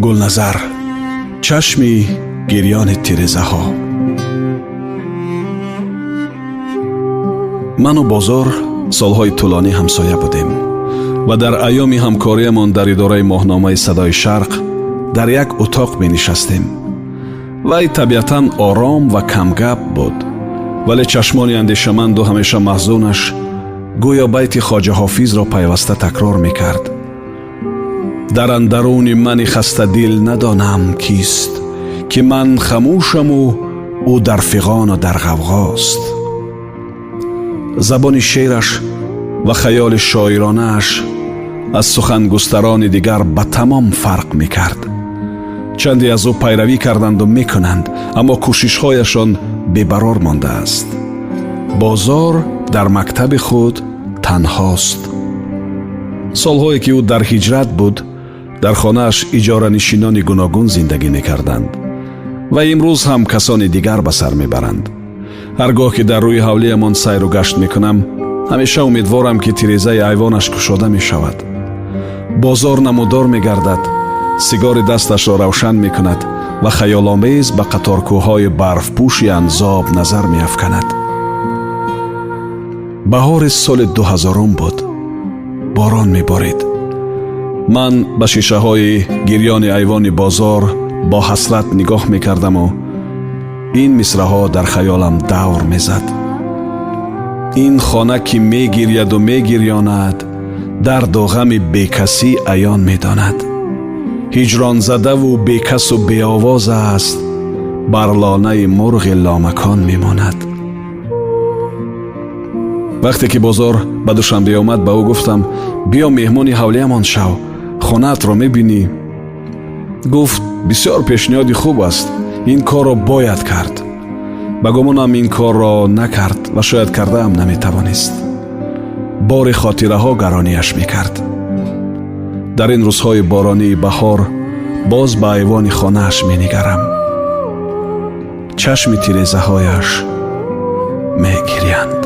گلنظر، چشمی گریان تیرزه ها. من و بازار سالهای طولانی همسایه بودیم و در ایام همکاریمان در اداره ماهنامه صدای شرق در یک اتاق می نشستیم. وی طبیعتاً آرام و کم گپ بود، ولی چشمان اندیشمند و همیشه محزونش گویا بیت خواجه حافظ را پیوسته تکرار می کرد: در اندرون من خسته دل ندانم کیست، که من خموشم و او در فغان و در غوغاست. زبان شعرش و خیال شاعرانش از سخنگستران دیگر به تمام فرق می کرد. چندی از او پیروی کردند و می کنند، اما کوشش‌هایشان بی‌برار مانده است. بازار در مکتب خود تنهاست. سالهایی که او در هجرت بود، در خانه‌اش اجاره نشینان گوناگون زندگی می کردند و امروز هم کسان دیگر به سر می برند. هرگاه که در روی حولیمان سیر و گشت می کنم، همیشه امیدوارم که تیرزه ایوانش گشوده می شود. بازار نمودار می گردد، سیگار دستش را روشن می کند و خیال‌آمیز به قطارکوه‌های برف پوشی انزاب نظر می افکند. بهار سال 2000 بود. باران می بارید. من به شیشه های گریان ایوان بازار با حسرت نگاه می کردم و این مصرع‌ها در خیالم دور می زد. این خانه که می گرید و می گریاند، درد و غم بیکسی عیان می داند. هجران زده و بیکس و بی آواز است، بر لانه مرغ لامکان می ماند. وقتی که بازار به دوشنبه آمد، به او گفتم: بیا مهمانی حولیمان شو، خانه‌ات را می بینی. گفت: بسیار پیشنهادی خوب است، این کار را باید کرد. به گمانم این کار را نکرد و شاید کرده هم نمی توانست. بار خاطره ها گرانیش می کرد. در این روزهای بارانی بهار باز به ایوان خانه‌اش می نگرم. چشم تیرزه هایش می گریند.